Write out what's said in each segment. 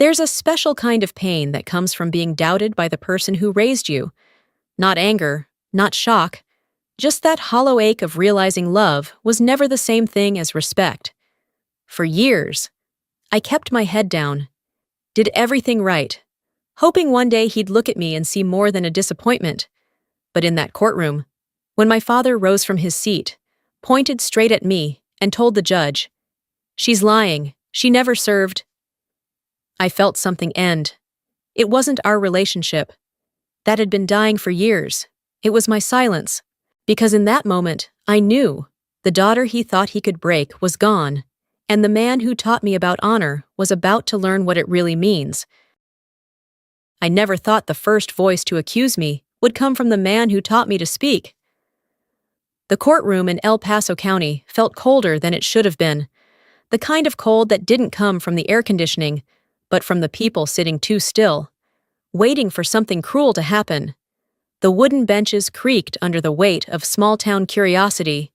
There's a special kind of pain that comes from being doubted by the person who raised you. Not anger, not shock, just that hollow ache of realizing love was never the same thing as respect. For years, I kept my head down, did everything right, hoping one day he'd look at me and see more than a disappointment. But in that courtroom, when my father rose from his seat, pointed straight at me, and told the judge, "She's lying, she never served," I felt something end. It wasn't our relationship. That had been dying for years. It was my silence. Because in that moment, I knew the daughter he thought he could break was gone, and the man who taught me about honor was about to learn what it really means. I never thought the first voice to accuse me would come from the man who taught me to speak. The courtroom in El Paso County felt colder than it should have been, the kind of cold that didn't come from the air conditioning, but from the people sitting too still, waiting for something cruel to happen. The wooden benches creaked under the weight of small-town curiosity.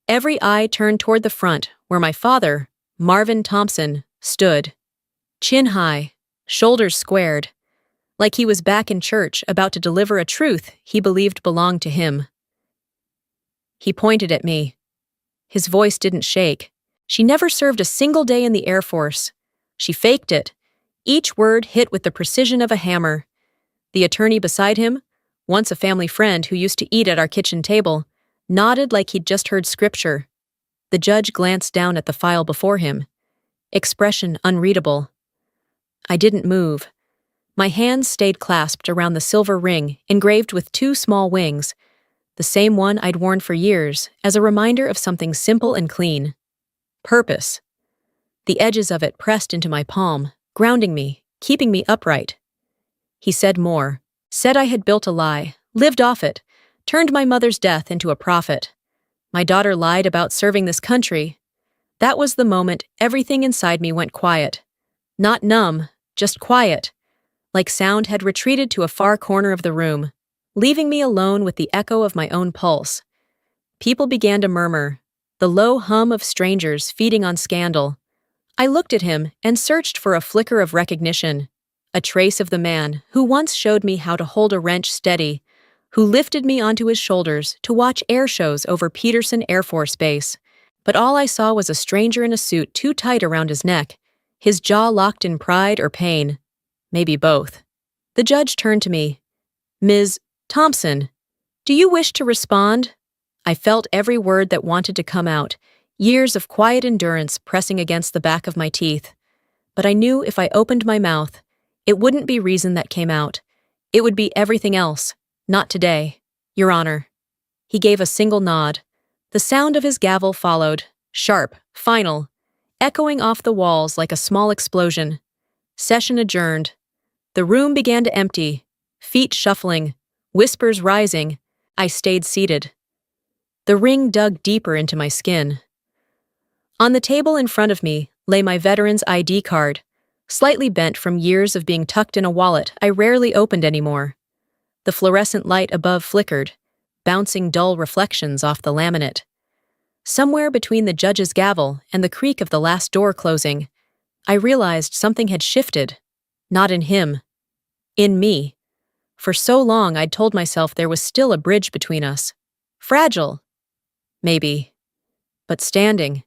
Every eye turned toward the front, where my father, Marvin Thompson, stood. Chin high, shoulders squared, like he was back in church about to deliver a truth he believed belonged to him. He pointed at me. His voice didn't shake. She never served a single day in the Air Force. She faked it. Each word hit with the precision of a hammer. The attorney beside him, once a family friend who used to eat at our kitchen table, nodded like he'd just heard scripture. The judge glanced down at the file before him. Expression unreadable. I didn't move. My hands stayed clasped around the silver ring engraved with two small wings, the same one I'd worn for years as a reminder of something simple and clean. Purpose. The edges of it pressed into my palm, grounding me, keeping me upright. He said more. Said I had built a lie, lived off it, turned my mother's death into a profit. My daughter lied about serving this country. That was the moment everything inside me went quiet. Not numb, just quiet, like sound had retreated to a far corner of the room, leaving me alone with the echo of my own pulse. People began to murmur, the low hum of strangers feeding on scandal. I looked at him and searched for a flicker of recognition, a trace of the man who once showed me how to hold a wrench steady, who lifted me onto his shoulders to watch air shows over Peterson Air Force Base. But all I saw was a stranger in a suit too tight around his neck, his jaw locked in pride or pain. Maybe both. The judge turned to me. "Ms. Thompson, do you wish to respond?" I felt every word that wanted to come out, years of quiet endurance pressing against the back of my teeth. But I knew if I opened my mouth, it wouldn't be reason that came out. It would be everything else. Not today, Your Honor. He gave a single nod. The sound of his gavel followed, sharp, final, echoing off the walls like a small explosion. Session adjourned. The room began to empty, feet shuffling, whispers rising. I stayed seated. The ring dug deeper into my skin. On the table in front of me lay my veteran's ID card, slightly bent from years of being tucked in a wallet I rarely opened anymore. The fluorescent light above flickered, bouncing dull reflections off the laminate. Somewhere between the judge's gavel and the creak of the last door closing, I realized something had shifted. Not in him. In me. For so long I'd told myself there was still a bridge between us. Fragile. Maybe. But standing.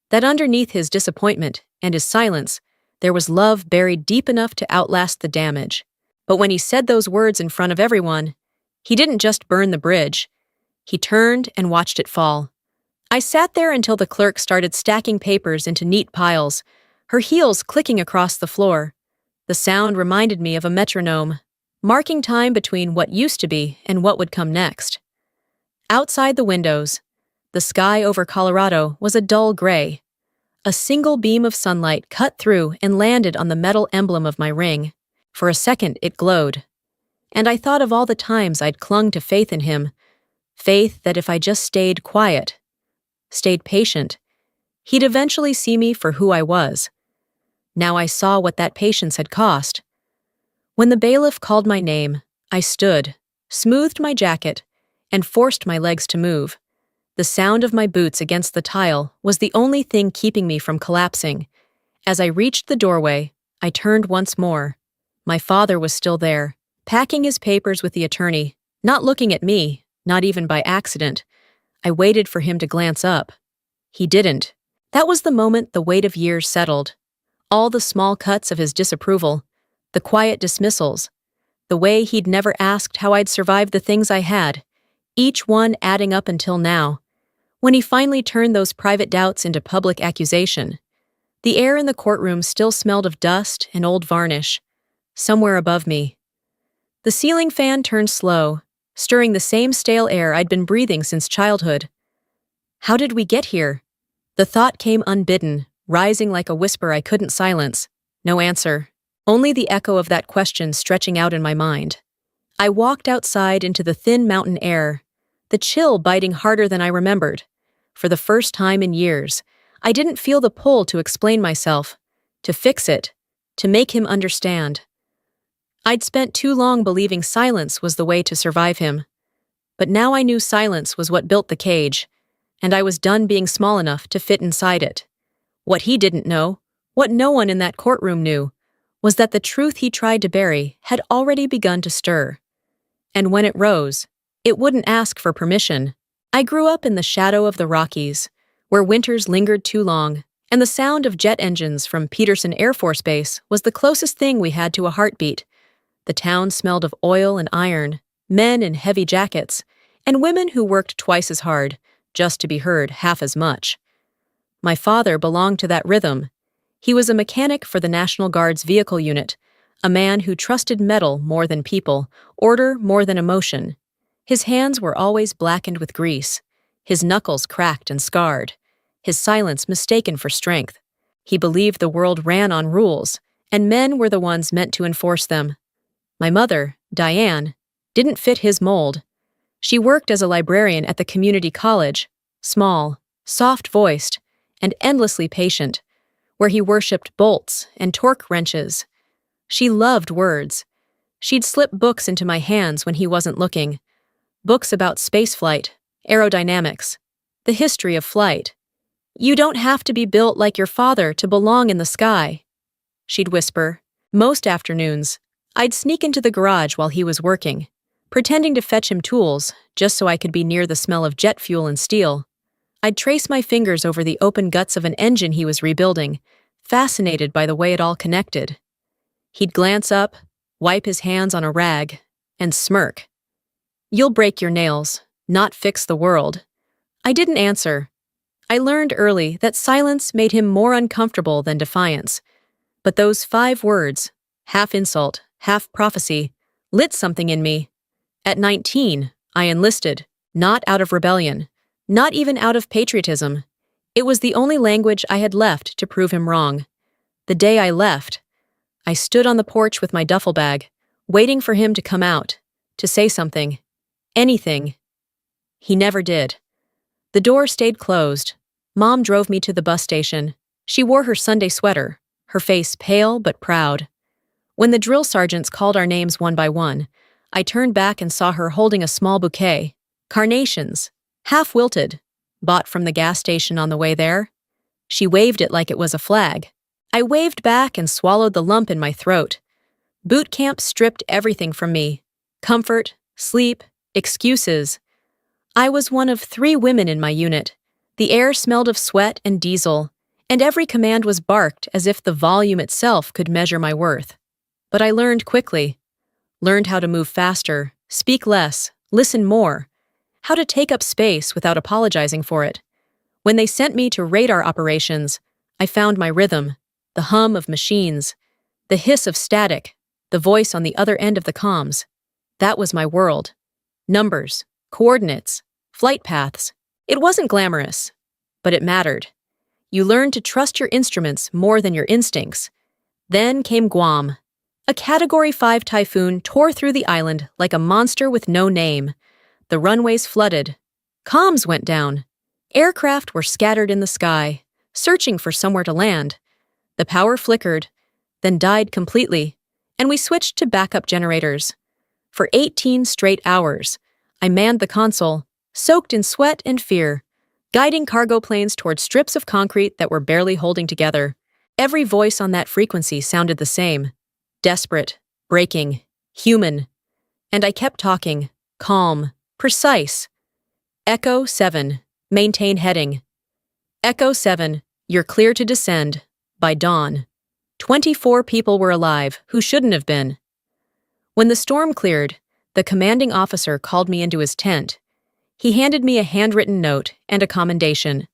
That underneath his disappointment and his silence, there was love buried deep enough to outlast the damage. But when he said those words in front of everyone, he didn't just burn the bridge. He turned and watched it fall. I sat there until the clerk started stacking papers into neat piles, her heels clicking across the floor. The sound reminded me of a metronome, marking time between what used to be and what would come next. Outside the windows, the sky over Colorado was a dull gray. A single beam of sunlight cut through and landed on the metal emblem of my ring. For a second it glowed. And I thought of all the times I'd clung to faith in him, faith that if I just stayed quiet, stayed patient, he'd eventually see me for who I was. Now I saw what that patience had cost. When the bailiff called my name, I stood, smoothed my jacket, and forced my legs to move. The sound of my boots against the tile was the only thing keeping me from collapsing. As I reached the doorway, I turned once more. My father was still there, packing his papers with the attorney, not looking at me, not even by accident. I waited for him to glance up. He didn't. That was the moment the weight of years settled. All the small cuts of his disapproval, the quiet dismissals, the way he'd never asked how I'd survived the things I had, each one adding up until now, when he finally turned those private doubts into public accusation. The air in the courtroom still smelled of dust and old varnish. Somewhere above me, the ceiling fan turned slow, stirring the same stale air I'd been breathing since childhood. How did we get here? The thought came unbidden, rising like a whisper I couldn't silence. No answer. Only the echo of that question stretching out in my mind. I walked outside into the thin mountain air, the chill biting harder than I remembered. For the first time in years, I didn't feel the pull to explain myself, to fix it, to make him understand. I'd spent too long believing silence was the way to survive him. But now I knew silence was what built the cage, and I was done being small enough to fit inside it. What he didn't know, what no one in that courtroom knew, was that the truth he tried to bury had already begun to stir. And when it rose, it wouldn't ask for permission. I grew up in the shadow of the Rockies, where winters lingered too long, and the sound of jet engines from Peterson Air Force Base was the closest thing we had to a heartbeat. The town smelled of oil and iron, men in heavy jackets, and women who worked twice as hard, just to be heard half as much. My father belonged to that rhythm. He was a mechanic for the National Guard's vehicle unit, a man who trusted metal more than people, order more than emotion. His hands were always blackened with grease, his knuckles cracked and scarred, his silence mistaken for strength. He believed the world ran on rules, and men were the ones meant to enforce them. My mother, Diane, didn't fit his mold. She worked as a librarian at the community college, small, soft-voiced, and endlessly patient, where he worshipped bolts and torque wrenches. She loved words. She'd slip books into my hands when he wasn't looking. Books about spaceflight, aerodynamics, the history of flight. "You don't have to be built like your father to belong in the sky," she'd whisper. Most afternoons, I'd sneak into the garage while he was working, pretending to fetch him tools just so I could be near the smell of jet fuel and steel. I'd trace my fingers over the open guts of an engine he was rebuilding, fascinated by the way it all connected. He'd glance up, wipe his hands on a rag, and smirk. "You'll break your nails, not fix the world." I didn't answer. I learned early that silence made him more uncomfortable than defiance. But those 5 words, half insult, half prophecy, lit something in me. At 19, I enlisted, not out of rebellion, not even out of patriotism. It was the only language I had left to prove him wrong. The day I left, I stood on the porch with my duffel bag, waiting for him to come out, to say something, anything. He never did. The door stayed closed. Mom drove me to the bus station. She wore her Sunday sweater, her face pale but proud. When the drill sergeants called our names one by one, I turned back and saw her holding a small bouquet. Carnations, half wilted, bought from the gas station on the way there. She waved it like it was a flag. I waved back and swallowed the lump in my throat. Boot camp stripped everything from me. Comfort, sleep, excuses. I was one of 3 women in my unit. The air smelled of sweat and diesel, and every command was barked as if the volume itself could measure my worth. But I learned quickly. Learned how to move faster, speak less, listen more. How to take up space without apologizing for it. When they sent me to radar operations, I found my rhythm, the hum of machines, the hiss of static, the voice on the other end of the comms. That was my world. Numbers, coordinates, flight paths. It wasn't glamorous, but it mattered. You learned to trust your instruments more than your instincts. Then came Guam. A Category 5 typhoon tore through the island like a monster with no name. The runways flooded. Comms went down. Aircraft were scattered in the sky, searching for somewhere to land. The power flickered, then died completely, and we switched to backup generators. For 18 straight hours, I manned the console, soaked in sweat and fear, guiding cargo planes toward strips of concrete that were barely holding together. Every voice on that frequency sounded the same: desperate, breaking, human. And I kept talking, calm, precise. Echo 7, maintain heading. Echo 7, you're clear to descend. By dawn. 24 people were alive who shouldn't have been. When the storm cleared, the commanding officer called me into his tent. He handed me a handwritten note and a commendation.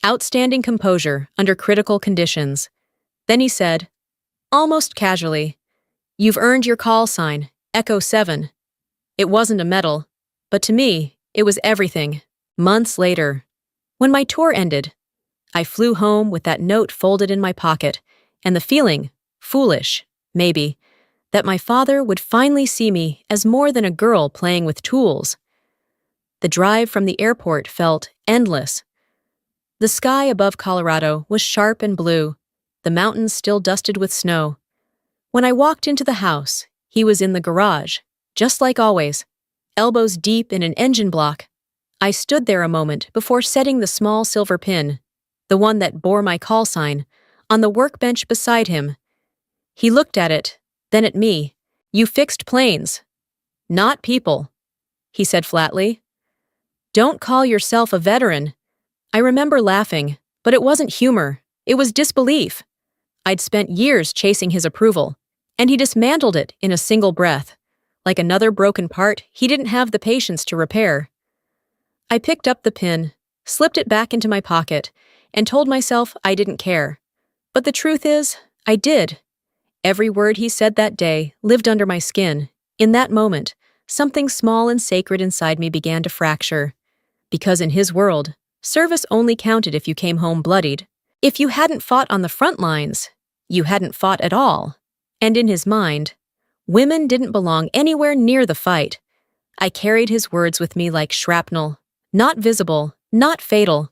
Outstanding composure under critical conditions. Then he said, almost casually, you've earned your call sign, Echo 7. It wasn't a medal, but to me, it was everything. Months later, when my tour ended, I flew home with that note folded in my pocket and the feeling, foolish, maybe, that my father would finally see me as more than a girl playing with tools. The drive from the airport felt endless. The sky above Colorado was sharp and blue, the mountains still dusted with snow. When I walked into the house, he was in the garage, just like always, elbows deep in an engine block. I stood there a moment before setting the small silver pin, the one that bore my call sign, on the workbench beside him. He looked at it, then at me. You fixed planes, not people, he said flatly. Don't call yourself a veteran. I remember laughing, but it wasn't humor, it was disbelief. I'd spent years chasing his approval, and he dismantled it in a single breath. Like another broken part he didn't have the patience to repair. I picked up the pin, slipped it back into my pocket, and told myself I didn't care. But the truth is, I did. Every word he said that day lived under my skin. In that moment, something small and sacred inside me began to fracture. Because in his world, service only counted if you came home bloodied. If you hadn't fought on the front lines, you hadn't fought at all. And in his mind, women didn't belong anywhere near the fight. I carried his words with me like shrapnel, not visible, not fatal,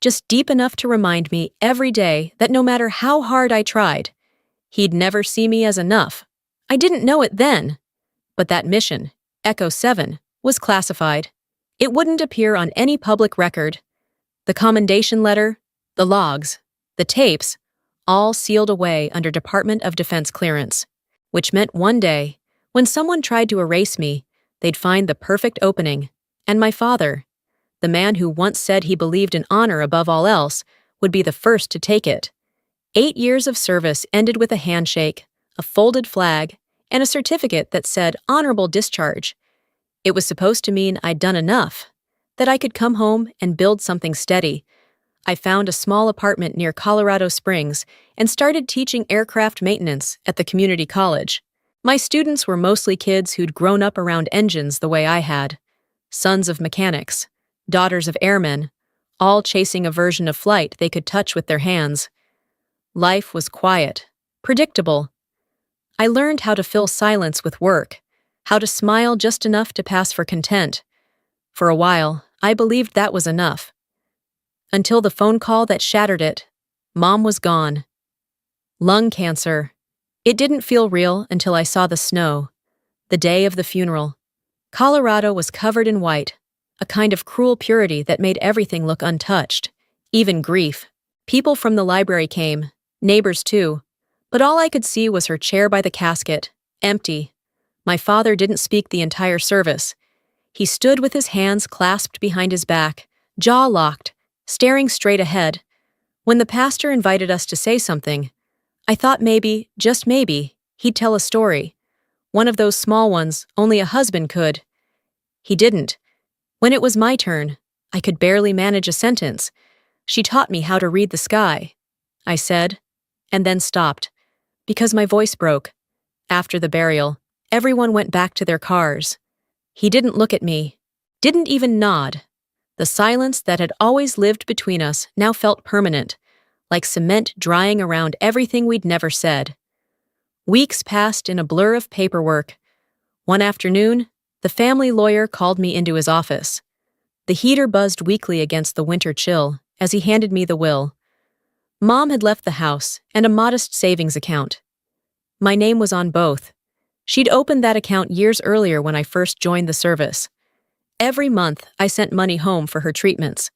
just deep enough to remind me every day that no matter how hard I tried, he'd never see me as enough. I didn't know it then, but that mission, Echo 7, was classified. It wouldn't appear on any public record. The commendation letter, the logs, the tapes, all sealed away under Department of Defense clearance, which meant one day, when someone tried to erase me, they'd find the perfect opening, and my father, the man who once said he believed in honor above all else, would be the first to take it. 8 years of service ended with a handshake, a folded flag, and a certificate that said honorable discharge. It was supposed to mean I'd done enough, that I could come home and build something steady. I found a small apartment near Colorado Springs and started teaching aircraft maintenance at the community college. My students were mostly kids who'd grown up around engines the way I had. Sons of mechanics, daughters of airmen, all chasing a version of flight they could touch with their hands. Life was quiet, predictable. I learned how to fill silence with work, how to smile just enough to pass for content. For a while, I believed that was enough. Until the phone call that shattered it. Mom was gone. Lung cancer. It didn't feel real until I saw the snow. The day of the funeral. Colorado was covered in white, a kind of cruel purity that made everything look untouched, even grief. People from the library came, neighbors too, but all I could see was her chair by the casket, empty. My father didn't speak the entire service. He stood with his hands clasped behind his back, jaw locked, staring straight ahead. When the pastor invited us to say something, I thought maybe, just maybe, he'd tell a story. One of those small ones only a husband could. He didn't. When it was my turn, I could barely manage a sentence. She taught me how to read the sky, I said, and then stopped, because my voice broke. After the burial, everyone went back to their cars. He didn't look at me, didn't even nod. The silence that had always lived between us now felt permanent, like cement drying around everything we'd never said. Weeks passed in a blur of paperwork. One afternoon, the family lawyer called me into his office. The heater buzzed weakly against the winter chill as he handed me the will. Mom had left the house and a modest savings account. My name was on both. She'd opened that account years earlier when I first joined the service. Every month, I sent money home for her treatments,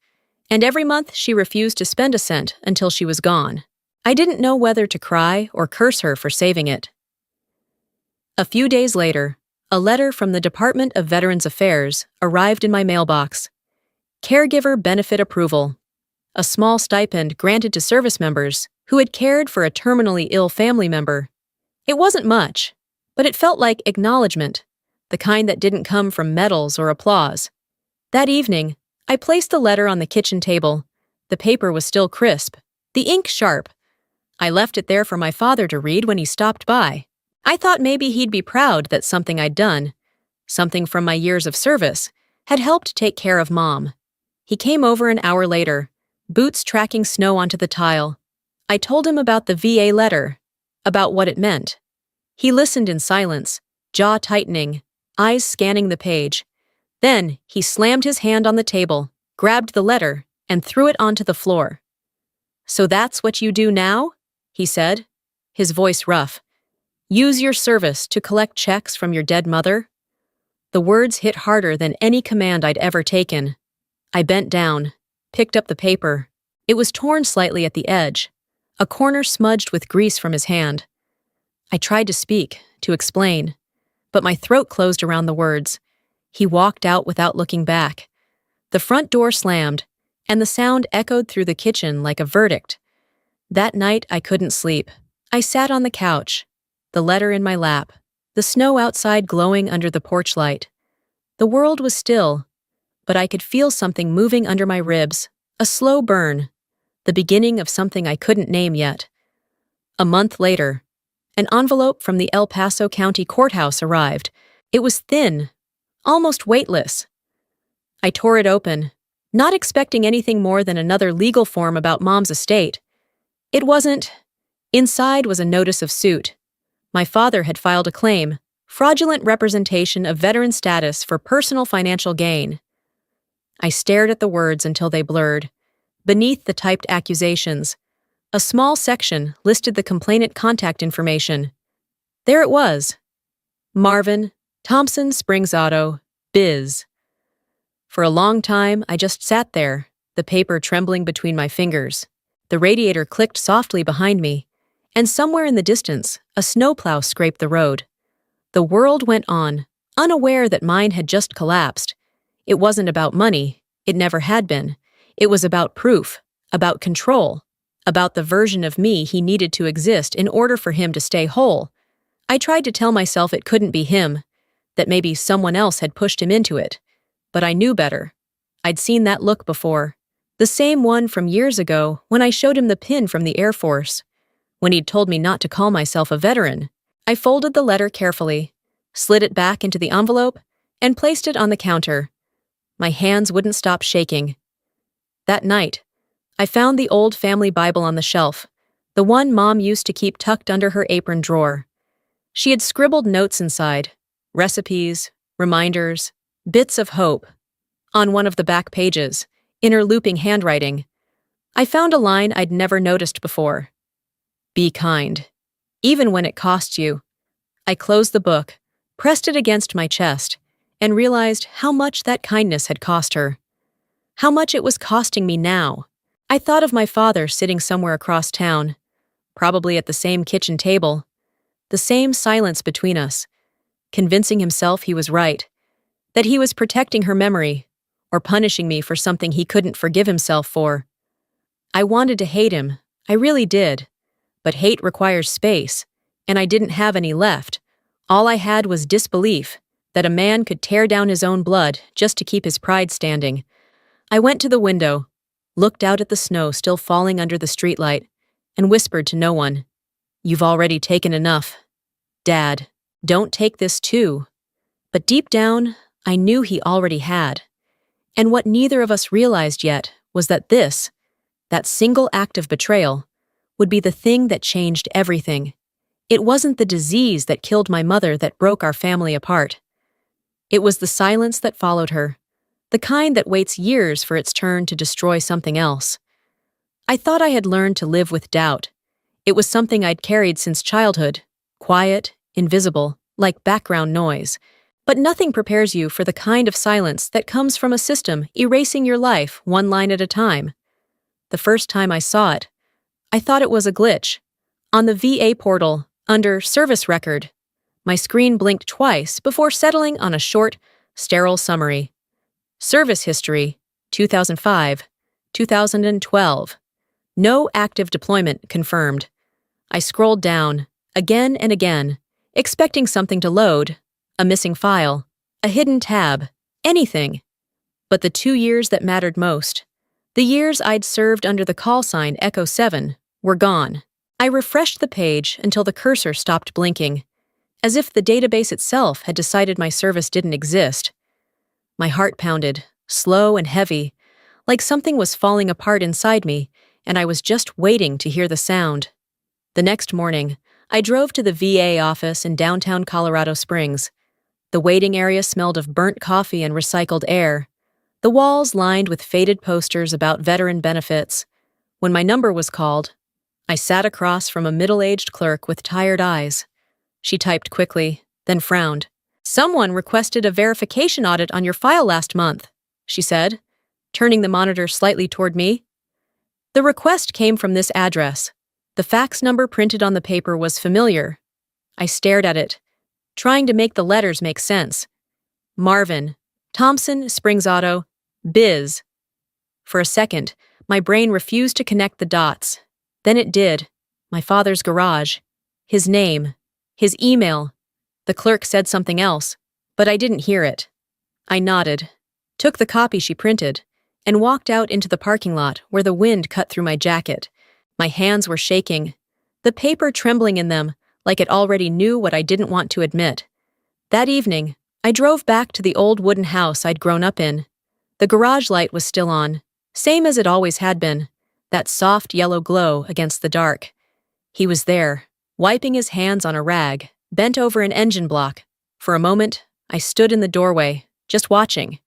and every month she refused to spend a cent until she was gone. I didn't know whether to cry or curse her for saving it. A few days later, a letter from the Department of Veterans Affairs arrived in my mailbox. Caregiver benefit approval. A small stipend granted to service members who had cared for a terminally ill family member. It wasn't much, but it felt like acknowledgement, the kind that didn't come from medals or applause. That evening, I placed the letter on the kitchen table. The paper was still crisp, the ink sharp. I left it there for my father to read when he stopped by. I thought maybe he'd be proud that something I'd done, something from my years of service, had helped take care of Mom. He came over an hour later, boots tracking snow onto the tile. I told him about the VA letter, about what it meant. He listened in silence, jaw tightening, eyes scanning the page. Then he slammed his hand on the table, grabbed the letter, and threw it onto the floor. "So that's what you do now?" he said, his voice rough. "Use your service to collect checks from your dead mother?" The words hit harder than any command I'd ever taken. I bent down, picked up the paper. It was torn slightly at the edge, a corner smudged with grease from his hand. I tried to speak, to explain, but my throat closed around the words. He walked out without looking back. The front door slammed, and the sound echoed through the kitchen like a verdict. That night I couldn't sleep. I sat on the couch, the letter in my lap, the snow outside glowing under the porch light. The world was still, but I could feel something moving under my ribs, a slow burn, the beginning of something I couldn't name yet. A month later, an envelope from the El Paso County Courthouse arrived. It was thin, almost weightless. I tore it open, not expecting anything more than another legal form about Mom's estate. It wasn't. Inside was a notice of suit. My father had filed a claim, fraudulent representation of veteran status for personal financial gain. I stared at the words until they blurred. Beneath the typed accusations, a small section listed the complainant contact information. There it was. Marvin, Thompson Springs Auto, Biz. For a long time, I just sat there, the paper trembling between my fingers. The radiator clicked softly behind me, and somewhere in the distance, a snowplow scraped the road. The world went on, unaware that mine had just collapsed. It wasn't about money. It never had been. It was about proof, about control, about the version of me he needed to exist in order for him to stay whole. I tried to tell myself it couldn't be him, that maybe someone else had pushed him into it. But I knew better. I'd seen that look before. The same one from years ago when I showed him the pin from the Air Force, when he'd told me not to call myself a veteran. I folded the letter carefully, slid it back into the envelope, and placed it on the counter. My hands wouldn't stop shaking. That night, I found the old family Bible on the shelf, the one Mom used to keep tucked under her apron drawer. She had scribbled notes inside, recipes, reminders, bits of hope. On one of the back pages, in her looping handwriting, I found a line I'd never noticed before. Be kind, even when it costs you. I closed the book, pressed it against my chest, and realized how much that kindness had cost her. How much it was costing me now. I thought of my father sitting somewhere across town, probably at the same kitchen table, the same silence between us, convincing himself he was right, that he was protecting her memory, or punishing me for something he couldn't forgive himself for. I wanted to hate him, I really did, but hate requires space, and I didn't have any left. All I had was disbelief that a man could tear down his own blood just to keep his pride standing. I went to the window, looked out at the snow still falling under the streetlight, and whispered to no one, "You've already taken enough. Dad, don't take this too." But deep down, I knew he already had. And what neither of us realized yet was that this, that single act of betrayal, would be the thing that changed everything. It wasn't the disease that killed my mother that broke our family apart. It was the silence that followed her, the kind that waits years for its turn to destroy something else. I thought I had learned to live with doubt. It was something I'd carried since childhood, quiet, invisible, like background noise. But nothing prepares you for the kind of silence that comes from a system erasing your life one line at a time. The first time I saw it, I thought it was a glitch. On the VA portal, under Service Record, my screen blinked twice before settling on a short, sterile summary. Service history, 2005, 2012. No active deployment confirmed. I scrolled down, again and again, expecting something to load, a missing file, a hidden tab, anything. But the 2 years that mattered most, the years I'd served under the call sign Echo 7, were gone. I refreshed the page until the cursor stopped blinking, as if the database itself had decided my service didn't exist. My heart pounded, slow and heavy, like something was falling apart inside me, and I was just waiting to hear the sound. The next morning, I drove to the VA office in downtown Colorado Springs. The waiting area smelled of burnt coffee and recycled air, the walls lined with faded posters about veteran benefits. When my number was called, I sat across from a middle-aged clerk with tired eyes. She typed quickly, then frowned. "Someone requested a verification audit on your file last month," she said, turning the monitor slightly toward me. The request came from this address. The fax number printed on the paper was familiar. I stared at it, trying to make the letters make sense. Marvin, Thompson, Springs Auto, Biz. For a second, my brain refused to connect the dots. Then it did. My father's garage. His name. His email. The clerk said something else, but I didn't hear it. I nodded, took the copy she printed, and walked out into the parking lot where the wind cut through my jacket. My hands were shaking, the paper trembling in them like it already knew what I didn't want to admit. That evening, I drove back to the old wooden house I'd grown up in. The garage light was still on, same as it always had been, that soft yellow glow against the dark. He was there, wiping his hands on a rag, bent over an engine block. For a moment, I stood in the doorway, just watching.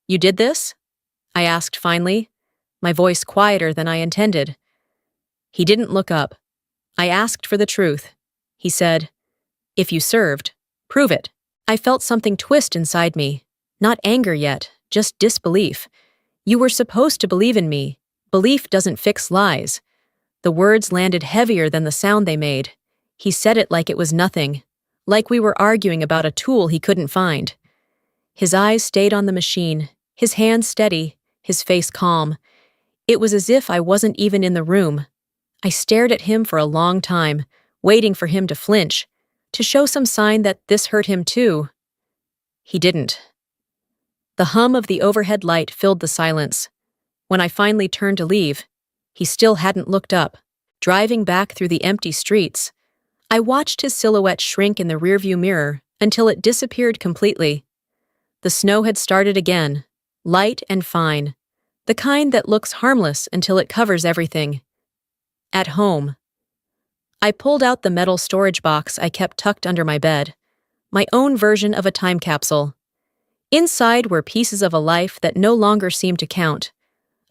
"You did this?" I asked finally, my voice quieter than I intended. He didn't look up. I asked for the truth. He said, "If you served, prove it." I felt something twist inside me. Not anger yet, just disbelief. "You were supposed to believe in me. Belief doesn't fix lies." The words landed heavier than the sound they made. He said it like it was nothing, like we were arguing about a tool he couldn't find. His eyes stayed on the machine, his hands steady, his face calm. It was as if I wasn't even in the room. I stared at him for a long time, waiting for him to flinch, to show some sign that this hurt him too. He didn't. The hum of the overhead light filled the silence. When I finally turned to leave, he still hadn't looked up. Driving back through the empty streets, I watched his silhouette shrink in the rearview mirror until it disappeared completely. The snow had started again, light and fine, the kind that looks harmless until it covers everything. At home. I pulled out the metal storage box I kept tucked under my bed, my own version of a time capsule. Inside were pieces of a life that no longer seemed to count,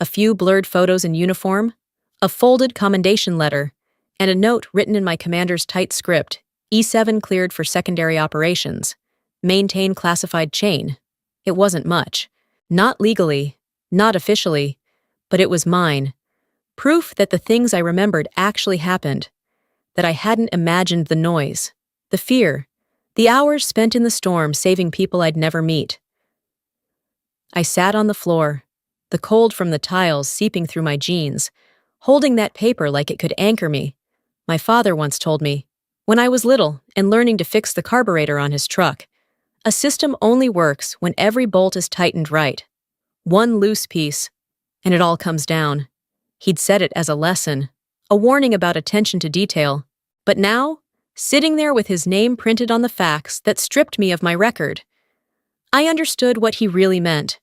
a few blurred photos in uniform, a folded commendation letter, and a note written in my commander's tight script, E7 cleared for secondary operations, maintain classified chain. It wasn't much. Not legally, not officially, but it was mine. Proof that the things I remembered actually happened, that I hadn't imagined the noise, the fear, the hours spent in the storm saving people I'd never meet. I sat on the floor, the cold from the tiles seeping through my jeans, holding that paper like it could anchor me. My father once told me, when I was little and learning to fix the carburetor on his truck, a system only works when every bolt is tightened right. One loose piece, and it all comes down. He'd said it as a lesson, a warning about attention to detail. But now, sitting there with his name printed on the fax that stripped me of my record, I understood what he really meant.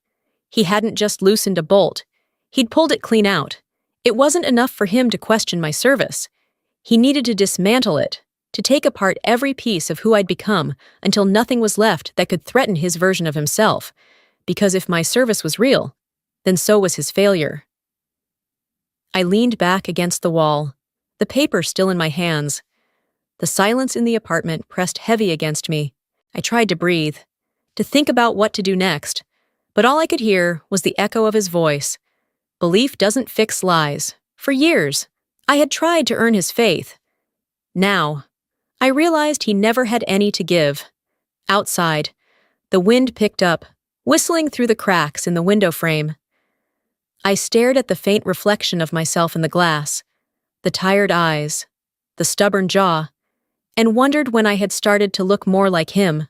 He hadn't just loosened a bolt. He'd pulled it clean out. It wasn't enough for him to question my service. He needed to dismantle it, to take apart every piece of who I'd become until nothing was left that could threaten his version of himself. Because if my service was real, then so was his failure. I leaned back against the wall, the paper still in my hands. The silence in the apartment pressed heavy against me. I tried to breathe, to think about what to do next, but all I could hear was the echo of his voice. Belief doesn't fix lies. For years, I had tried to earn his faith. Now, I realized he never had any to give. Outside, the wind picked up, whistling through the cracks in the window frame. I stared at the faint reflection of myself in the glass, the tired eyes, the stubborn jaw, and wondered when I had started to look more like him.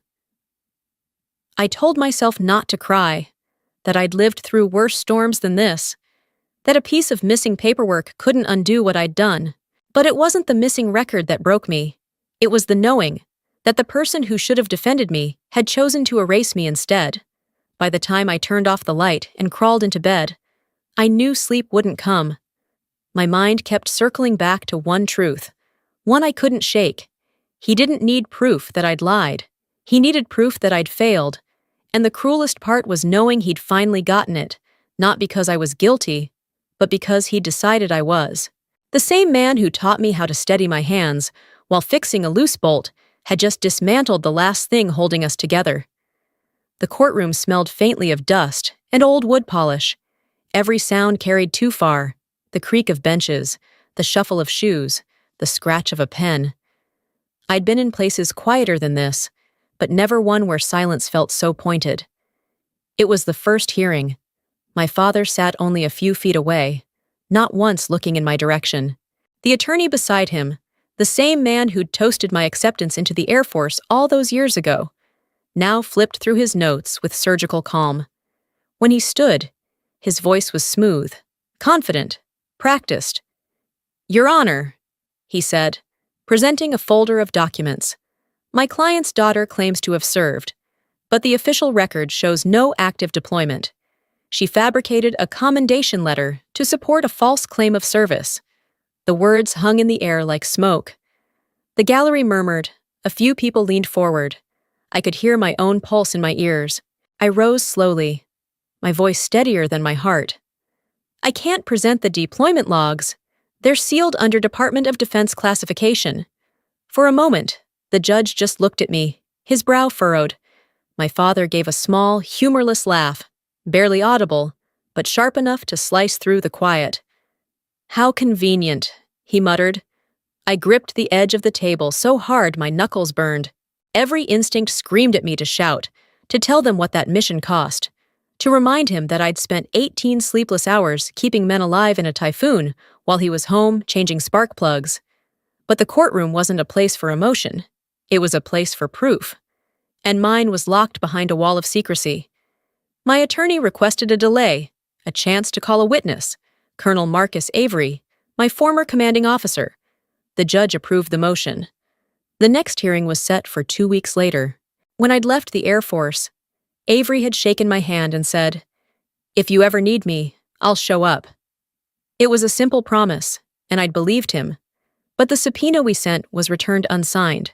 I told myself not to cry, that I'd lived through worse storms than this, that a piece of missing paperwork couldn't undo what I'd done. But it wasn't the missing record that broke me. It was the knowing that the person who should have defended me had chosen to erase me instead. By the time I turned off the light and crawled into bed, I knew sleep wouldn't come. My mind kept circling back to one truth, one I couldn't shake. He didn't need proof that I'd lied. He needed proof that I'd failed. And the cruelest part was knowing he'd finally gotten it, not because I was guilty, but because he'd decided I was. The same man who taught me how to steady my hands while fixing a loose bolt had just dismantled the last thing holding us together. The courtroom smelled faintly of dust and old wood polish. Every sound carried too far, the creak of benches, the shuffle of shoes, the scratch of a pen. I'd been in places quieter than this, but never one where silence felt so pointed. It was the first hearing. My father sat only a few feet away, not once looking in my direction. The attorney beside him, the same man who'd toasted my acceptance into the Air Force all those years ago, now flipped through his notes with surgical calm. When he stood, his voice was smooth, confident, practiced. "Your Honor," he said, presenting a folder of documents. "My client's daughter claims to have served, but the official record shows no active deployment. She fabricated a commendation letter to support a false claim of service." The words hung in the air like smoke. The gallery murmured. A few people leaned forward. I could hear my own pulse in my ears. I rose slowly, my voice steadier than my heart. "I can't present the deployment logs. They're sealed under Department of Defense classification." For a moment, the judge just looked at me, his brow furrowed. My father gave a small, humorless laugh, barely audible, but sharp enough to slice through the quiet. "How convenient," he muttered. I gripped the edge of the table so hard my knuckles burned. Every instinct screamed at me to shout, to tell them what that mission cost, to remind him that I'd spent 18 sleepless hours keeping men alive in a typhoon while he was home changing spark plugs. But the courtroom wasn't a place for emotion. It was a place for proof. And mine was locked behind a wall of secrecy. My attorney requested a delay, a chance to call a witness, Colonel Marcus Avery, my former commanding officer. The judge approved the motion. The next hearing was set for 2 weeks later. When I'd left the Air Force, Avery had shaken my hand and said, "If you ever need me, I'll show up." It was a simple promise, and I'd believed him. But the subpoena we sent was returned unsigned.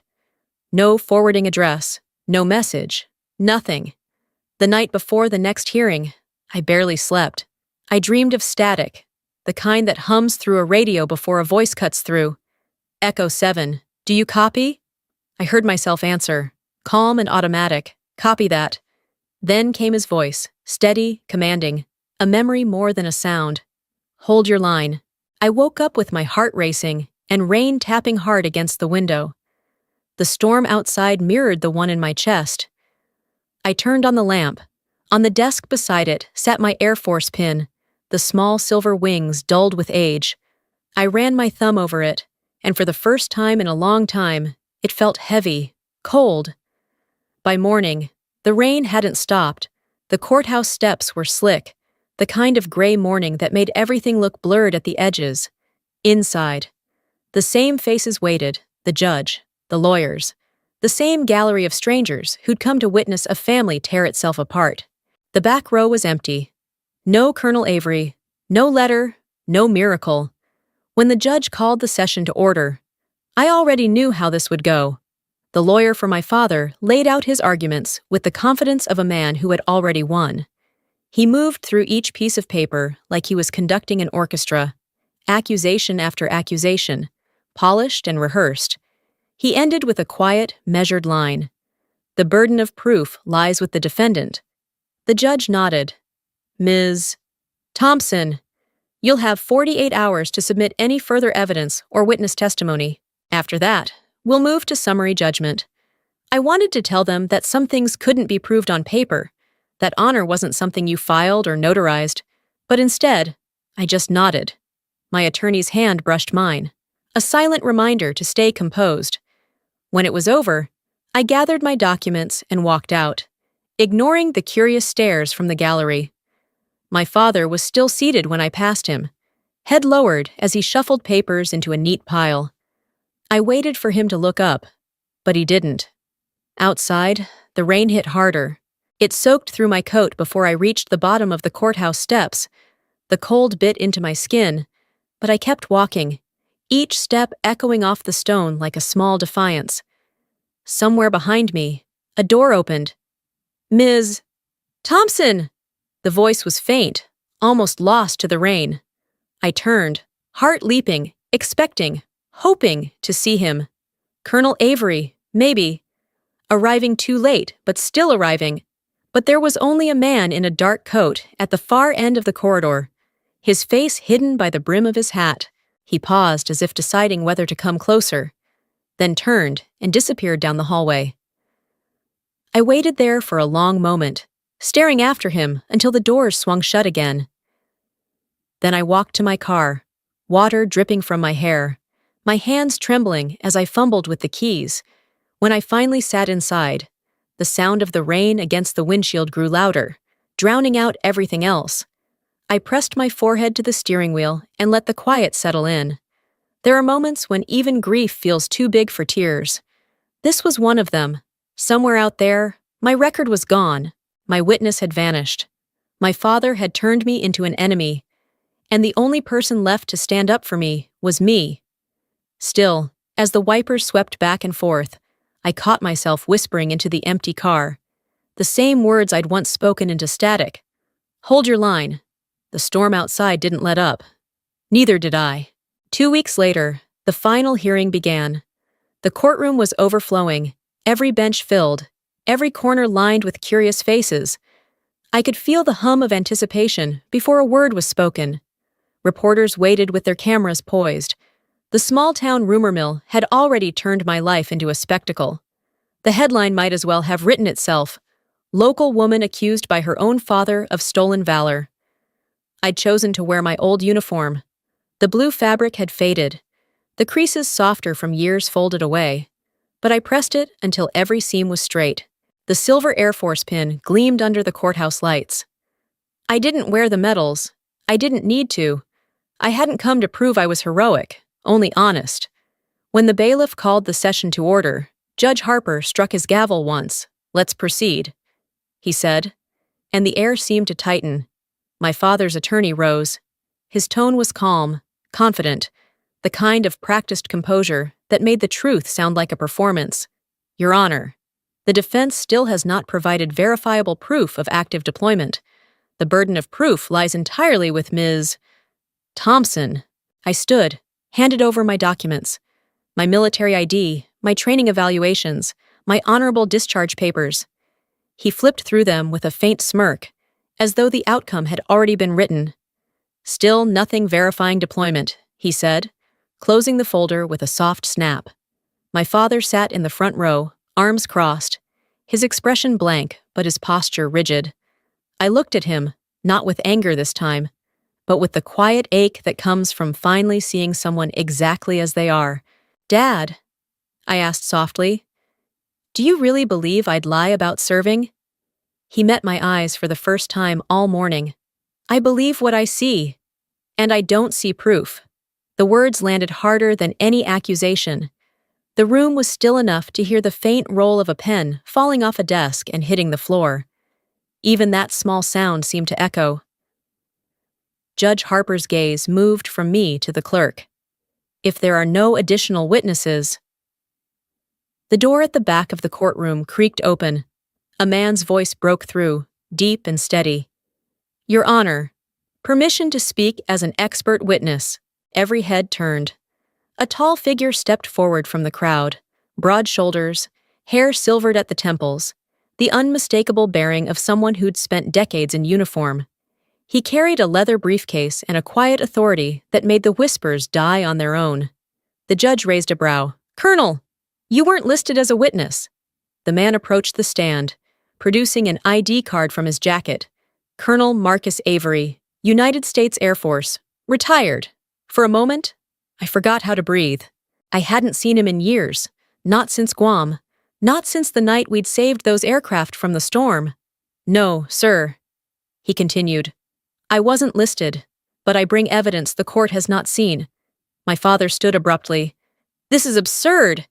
No forwarding address, no message, nothing. The night before the next hearing, I barely slept. I dreamed of static, the kind that hums through a radio before a voice cuts through. "Echo 7, do you copy?" I heard myself answer, calm and automatic, "Copy that." Then came his voice, steady, commanding, a memory more than a sound. "Hold your line." I woke up with my heart racing and rain tapping hard against the window. The storm outside mirrored the one in my chest. I turned on the lamp. On the desk beside it sat my Air Force pin, the small silver wings dulled with age. I ran my thumb over it, and for the first time in a long time, it felt heavy, cold. By morning, the rain hadn't stopped. The courthouse steps were slick, the kind of gray morning that made everything look blurred at the edges. Inside, the same faces waited, the judge, the lawyers, the same gallery of strangers who'd come to witness a family tear itself apart. The back row was empty. No Colonel Avery, no letter, no miracle. When the judge called the session to order, I already knew how this would go. The lawyer for my father laid out his arguments with the confidence of a man who had already won. He moved through each piece of paper like he was conducting an orchestra, accusation after accusation, polished and rehearsed. He ended with a quiet, measured line. "The burden of proof lies with the defendant." The judge nodded. "Ms. Thompson." You'll have 48 hours to submit any further evidence or witness testimony. After that, we'll move to summary judgment. I wanted to tell them that some things couldn't be proved on paper, that honor wasn't something you filed or notarized, but instead, I just nodded. My attorney's hand brushed mine, a silent reminder to stay composed. When it was over, I gathered my documents and walked out, ignoring the curious stares from the gallery. My father was still seated when I passed him, head lowered as he shuffled papers into a neat pile. I waited for him to look up, but he didn't. Outside, the rain hit harder. It soaked through my coat before I reached the bottom of the courthouse steps. The cold bit into my skin, but I kept walking, each step echoing off the stone like a small defiance. Somewhere behind me, a door opened. "Ms. Thompson!" The voice was faint, almost lost to the rain. I turned, heart leaping, expecting, hoping to see him. Colonel Avery, maybe. Arriving too late, but still arriving. But there was only a man in a dark coat at the far end of the corridor, his face hidden by the brim of his hat. He paused as if deciding whether to come closer, then turned and disappeared down the hallway. I waited there for a long moment, staring after him until the doors swung shut again. Then I walked to my car, water dripping from my hair, my hands trembling as I fumbled with the keys. When I finally sat inside, the sound of the rain against the windshield grew louder, drowning out everything else. I pressed my forehead to the steering wheel and let the quiet settle in. There are moments when even grief feels too big for tears. This was one of them. Somewhere out there, my record was gone. My witness had vanished. My father had turned me into an enemy, and the only person left to stand up for me was me. Still, as the wipers swept back and forth, I caught myself whispering into the empty car, the same words I'd once spoken into static. "Hold your line." The storm outside didn't let up. Neither did I. 2 weeks later, the final hearing began. The courtroom was overflowing, every bench filled, every corner lined with curious faces. I could feel the hum of anticipation before a word was spoken. Reporters waited with their cameras poised. The small-town rumor mill had already turned my life into a spectacle. The headline might as well have written itself, "Local woman accused by her own father of stolen valor." I'd chosen to wear my old uniform. The blue fabric had faded, the creases softer from years folded away, but I pressed it until every seam was straight. The silver Air Force pin gleamed under the courthouse lights. I didn't wear the medals. I didn't need to. I hadn't come to prove I was heroic, only honest. When the bailiff called the session to order, Judge Harper struck his gavel once. "Let's proceed," he said, and the air seemed to tighten. My father's attorney rose. His tone was calm, confident, the kind of practiced composure that made the truth sound like a performance. "Your Honor, the defense still has not provided verifiable proof of active deployment. The burden of proof lies entirely with Ms. Thompson." I stood, handed over my documents, my military ID, my training evaluations, my honorable discharge papers. He flipped through them with a faint smirk, as though the outcome had already been written. "Still nothing verifying deployment," he said, closing the folder with a soft snap. My father sat in the front row, arms crossed, his expression blank but his posture rigid. I looked at him, not with anger this time, but with the quiet ache that comes from finally seeing someone exactly as they are. "Dad," I asked softly, "do you really believe I'd lie about serving?" He met my eyes for the first time all morning. "I believe what I see, and I don't see proof." The words landed harder than any accusation. The room was still enough to hear the faint roll of a pen falling off a desk and hitting the floor. Even that small sound seemed to echo. Judge Harper's gaze moved from me to the clerk. "If there are no additional witnesses—" The door at the back of the courtroom creaked open. A man's voice broke through, deep and steady. "Your Honor, permission to speak as an expert witness." Every head turned. A tall figure stepped forward from the crowd, broad shoulders, hair silvered at the temples, the unmistakable bearing of someone who'd spent decades in uniform. He carried a leather briefcase and a quiet authority that made the whispers die on their own. The judge raised a brow. "Colonel, you weren't listed as a witness." The man approached the stand, producing an ID card from his jacket. "Colonel Marcus Avery, United States Air Force, retired." For a moment, I forgot how to breathe. I hadn't seen him in years, not since Guam, not since the night we'd saved those aircraft from the storm. "No, sir," he continued. "I wasn't listed, but I bring evidence the court has not seen." My father stood abruptly. "This is absurd.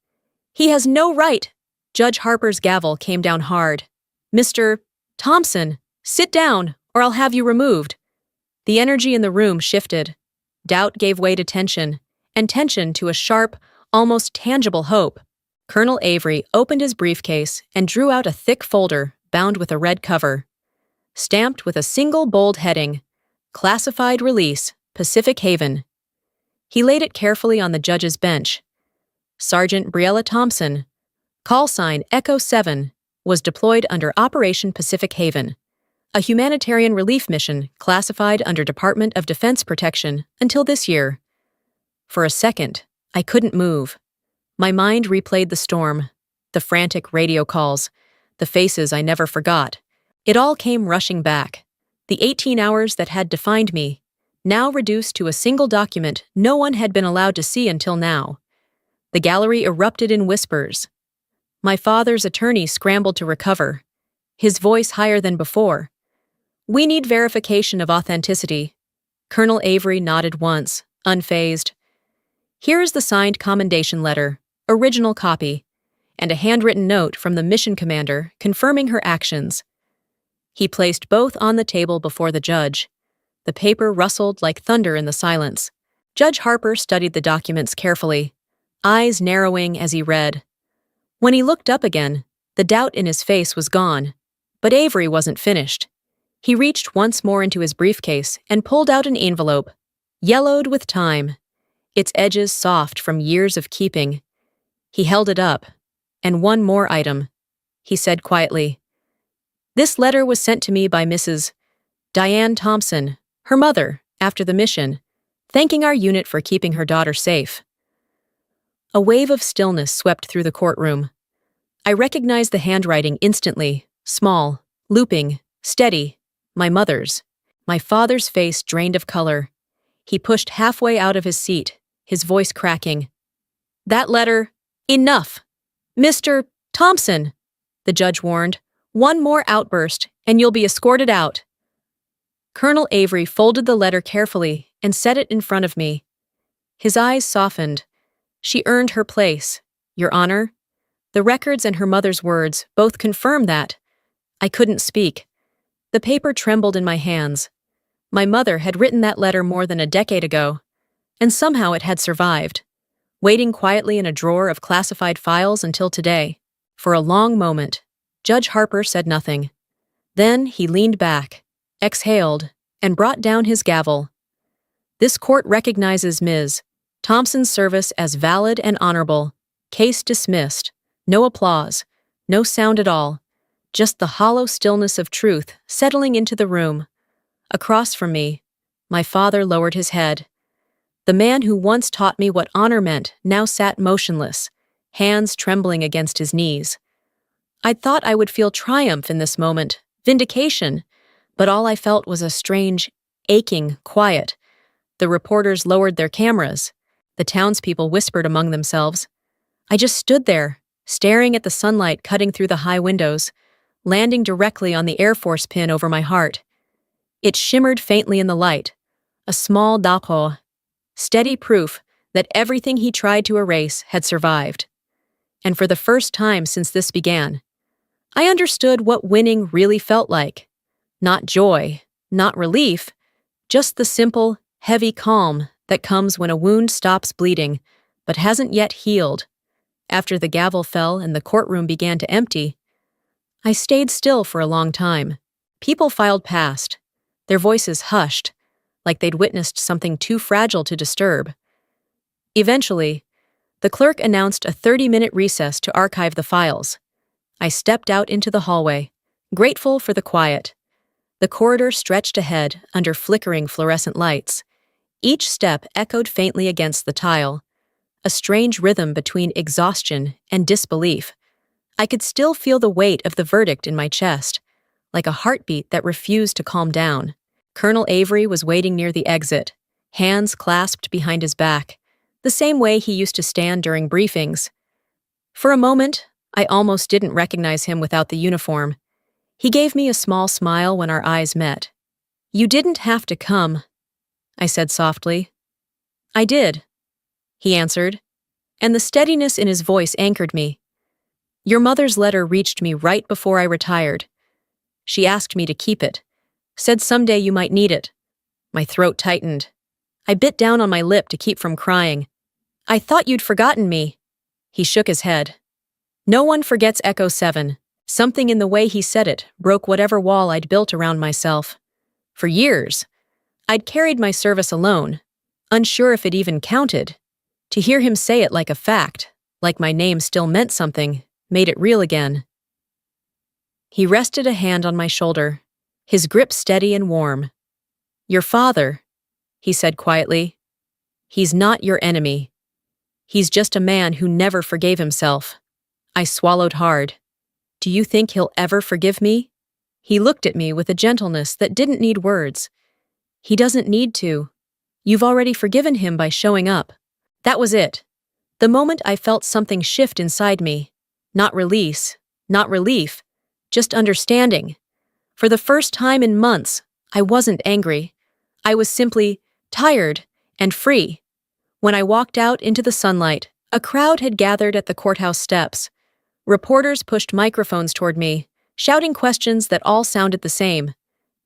He has no right." Judge Harper's gavel came down hard. "Mr. Thompson, sit down, or I'll have you removed." The energy in the room shifted. Doubt gave way to tension, and tension to a sharp, almost tangible hope. Colonel Avery opened his briefcase and drew out a thick folder bound with a red cover, stamped with a single bold heading, "Classified Release, Pacific Haven." He laid it carefully on the judge's bench. Sergeant Briella Thompson, call sign Echo 7, was deployed under Operation Pacific Haven, a humanitarian relief mission classified under Department of Defense protection until this year. For a second, I couldn't move. My mind replayed the storm, the frantic radio calls, the faces I never forgot. It all came rushing back. The 18 hours that had defined me, now reduced to a single document no one had been allowed to see until now. The gallery erupted in whispers. My father's attorney scrambled to recover, his voice higher than before. "We need verification of authenticity." Colonel Avery nodded once, unfazed. "Here is the signed commendation letter, original copy, and a handwritten note from the mission commander confirming her actions." He placed both on the table before the judge. The paper rustled like thunder in the silence. Judge Harper studied the documents carefully, eyes narrowing as he read. When he looked up again, the doubt in his face was gone. But Avery wasn't finished. He reached once more into his briefcase and pulled out an envelope, yellowed with time, its edges soft from years of keeping. He held it up. "And one more item," he said quietly. "This letter was sent to me by Mrs. Diane Thompson, her mother, after the mission, thanking our unit for keeping her daughter safe." A wave of stillness swept through the courtroom. I recognized the handwriting instantly, small, looping, steady, my mother's. My father's face drained of color. He pushed halfway out of his seat, his voice cracking. "That letter, enough! Mr. Thompson," the judge warned, "one more outburst, and you'll be escorted out." Colonel Avery folded the letter carefully and set it in front of me. His eyes softened. "She earned her place, Your Honor." The records and her mother's words both confirmed that. I couldn't speak. The paper trembled in my hands. My mother had written that letter more than a decade ago, and somehow it had survived, waiting quietly in a drawer of classified files until today. For a long moment, Judge Harper said nothing. Then he leaned back, exhaled, and brought down his gavel. "This court recognizes Ms. Thompson's service as valid and honorable. Case dismissed. No applause, no sound at all, just the hollow stillness of truth settling into the room. Across from me, my father lowered his head. The man who once taught me what honor meant now sat motionless, hands trembling against his knees. I'd thought I would feel triumph in this moment, vindication, but all I felt was a strange, aching quiet. The reporters lowered their cameras. The townspeople whispered among themselves. I just stood there, staring at the sunlight cutting through the high windows, landing directly on the Air Force pin over my heart. It shimmered faintly in the light, a small drapeau, steady proof that everything he tried to erase had survived. And for the first time since this began, I understood what winning really felt like. Not joy, not relief, just the simple, heavy calm that comes when a wound stops bleeding but hasn't yet healed. After the gavel fell and the courtroom began to empty, I stayed still for a long time. People filed past, their voices hushed, like they'd witnessed something too fragile to disturb. Eventually, the clerk announced a 30-minute recess to archive the files. I stepped out into the hallway, grateful for the quiet. The corridor stretched ahead under flickering fluorescent lights. Each step echoed faintly against the tile, a strange rhythm between exhaustion and disbelief. I could still feel the weight of the verdict in my chest, like a heartbeat that refused to calm down. Colonel Avery was waiting near the exit, hands clasped behind his back, the same way he used to stand during briefings. For a moment, I almost didn't recognize him without the uniform. He gave me a small smile when our eyes met. "You didn't have to come," I said softly. "I did," he answered, and the steadiness in his voice anchored me. "Your mother's letter reached me right before I retired. She asked me to keep it, said someday you might need it." My throat tightened. I bit down on my lip to keep from crying. "I thought you'd forgotten me." He shook his head. "No one forgets Echo 7. Something in the way he said it broke whatever wall I'd built around myself. For years, I'd carried my service alone, unsure if it even counted. To hear him say it like a fact, like my name still meant something, made it real again." He rested a hand on my shoulder, his grip steady and warm. "Your father," he said quietly, "he's not your enemy. He's just a man who never forgave himself." I swallowed hard. "Do you think he'll ever forgive me?" He looked at me with a gentleness that didn't need words. "He doesn't need to. You've already forgiven him by showing up." That was it. The moment I felt something shift inside me. Not release, not relief, just understanding. For the first time in months, I wasn't angry. I was simply tired and free. When I walked out into the sunlight, a crowd had gathered at the courthouse steps. Reporters pushed microphones toward me, shouting questions that all sounded the same.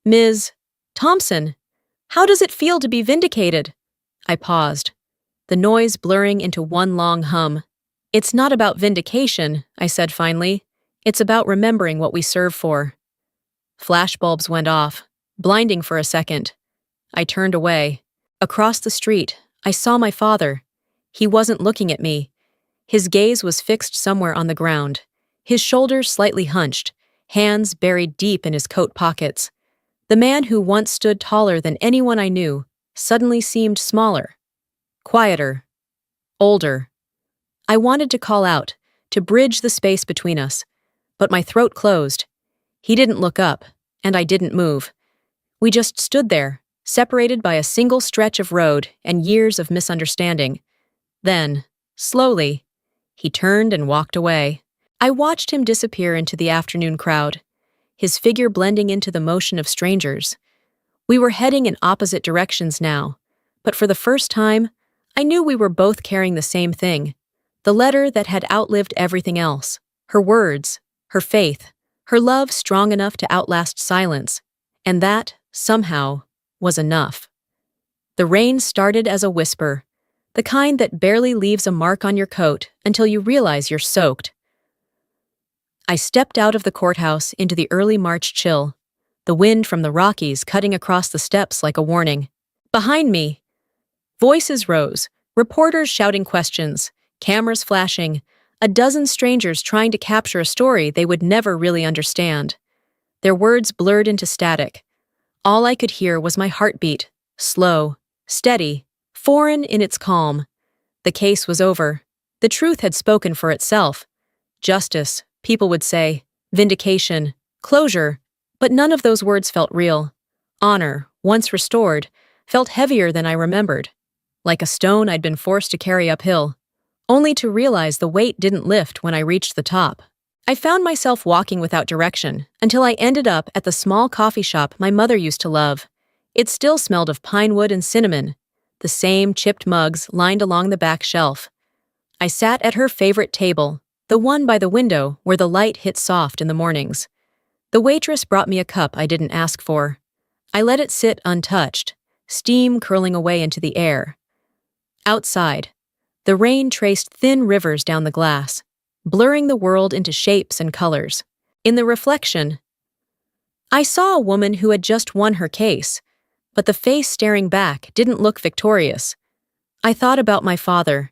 "Ms. Thompson, how does it feel to be vindicated?" I paused, the noise blurring into one long hum. "It's not about vindication," I said finally. "It's about remembering what we serve for." Flashbulbs went off, blinding for a second. I turned away. Across the street, I saw my father. He wasn't looking at me. His gaze was fixed somewhere on the ground, his shoulders slightly hunched, hands buried deep in his coat pockets. The man who once stood taller than anyone I knew suddenly seemed smaller, quieter, older. I wanted to call out, to bridge the space between us, but my throat closed. He didn't look up, and I didn't move. We just stood there, separated by a single stretch of road and years of misunderstanding. Then, slowly, he turned and walked away. I watched him disappear into the afternoon crowd, his figure blending into the motion of strangers. We were heading in opposite directions now, but for the first time, I knew we were both carrying the same thing, the letter that had outlived everything else, her words, her faith, her love strong enough to outlast silence, and that, somehow, was enough. The rain started as a whisper, the kind that barely leaves a mark on your coat until you realize you're soaked. I stepped out of the courthouse into the early March chill, the wind from the Rockies cutting across the steps like a warning. Behind me, voices rose, reporters shouting questions, cameras flashing, a dozen strangers trying to capture a story they would never really understand. Their words blurred into static. All I could hear was my heartbeat, slow, steady, foreign in its calm. The case was over. The truth had spoken for itself. Justice, people would say, vindication, closure, but none of those words felt real. Honor, once restored, felt heavier than I remembered, like a stone I'd been forced to carry uphill, only to realize the weight didn't lift when I reached the top. I found myself walking without direction until I ended up at the small coffee shop my mother used to love. It still smelled of pine wood and cinnamon, the same chipped mugs lined along the back shelf. I sat at her favorite table, the one by the window where the light hit soft in the mornings. The waitress brought me a cup I didn't ask for. I let it sit untouched, steam curling away into the air. Outside, the rain traced thin rivers down the glass, blurring the world into shapes and colors. In the reflection, I saw a woman who had just won her case, but the face staring back didn't look victorious. I thought about my father,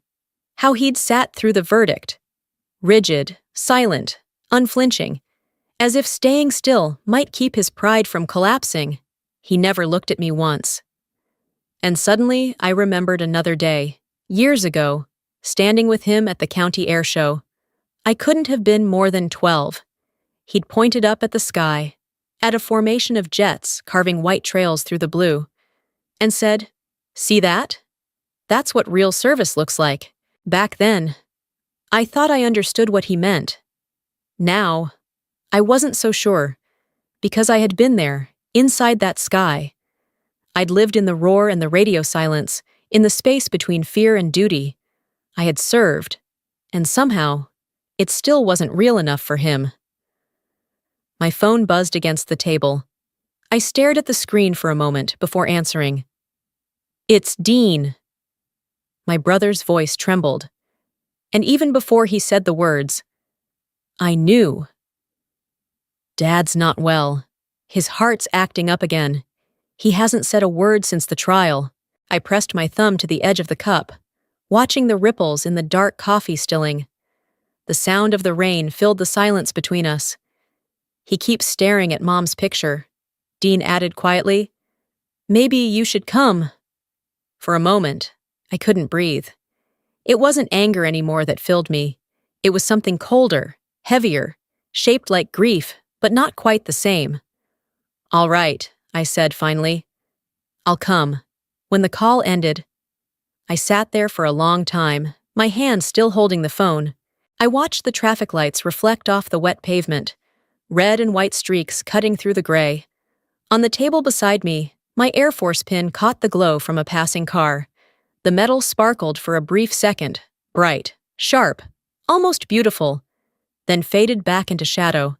how he'd sat through the verdict, rigid, silent, unflinching, As if staying still might keep his pride from collapsing, he never looked at me once. And suddenly I remembered another day, years ago, standing with him at the county air show. I couldn't have been more than 12. He'd pointed up at the sky, at a formation of jets carving white trails through the blue, and said, "See that? That's what real service looks like." Back then, I thought I understood what he meant. Now, I wasn't so sure, because I had been there, inside that sky. I'd lived in the roar and the radio silence, in the space between fear and duty. I had served, and somehow, it still wasn't real enough for him. My phone buzzed against the table. I stared at the screen for a moment before answering. "It's Dean." My brother's voice trembled, and even before he said the words, I knew. "Dad's not well. His heart's acting up again. He hasn't said a word since the trial." I pressed my thumb to the edge of the cup, watching the ripples in the dark coffee stilling. The sound of the rain filled the silence between us. "He keeps staring at Mom's picture," Dean added quietly. "Maybe you should come." For a moment, I couldn't breathe. It wasn't anger anymore that filled me. It was something colder, heavier, shaped like grief, but not quite the same. "All right," I said finally. "I'll come." When the call ended, I sat there for a long time, my hand still holding the phone. I watched the traffic lights reflect off the wet pavement, red and white streaks cutting through the gray. On the table beside me, my Air Force pin caught the glow from a passing car. The metal sparkled for a brief second, bright, sharp, almost beautiful, then faded back into shadow.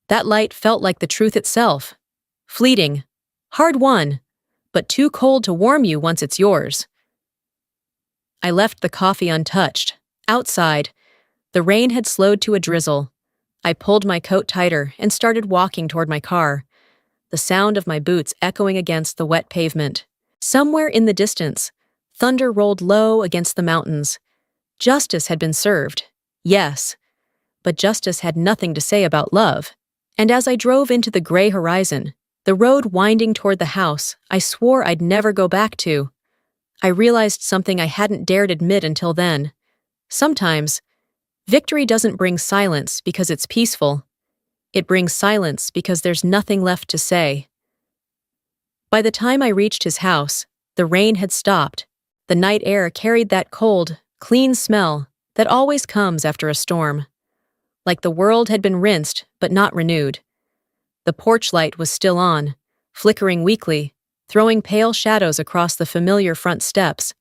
That light felt like the truth itself. Fleeting, hard-won, but too cold to warm you once it's yours. I left the coffee untouched. Outside, the rain had slowed to a drizzle. I pulled my coat tighter and started walking toward my car, the sound of my boots echoing against the wet pavement. Somewhere in the distance, thunder rolled low against the mountains. Justice had been served, yes, but justice had nothing to say about love. And as I drove into the gray horizon, the road winding toward the house I swore I'd never go back to, I realized something I hadn't dared admit until then. Sometimes, victory doesn't bring silence because it's peaceful. It brings silence because there's nothing left to say. By the time I reached his house, the rain had stopped. The night air carried that cold, clean smell that always comes after a storm. Like the world had been rinsed but not renewed. The porch light was still on, flickering weakly, throwing pale shadows across the familiar front steps.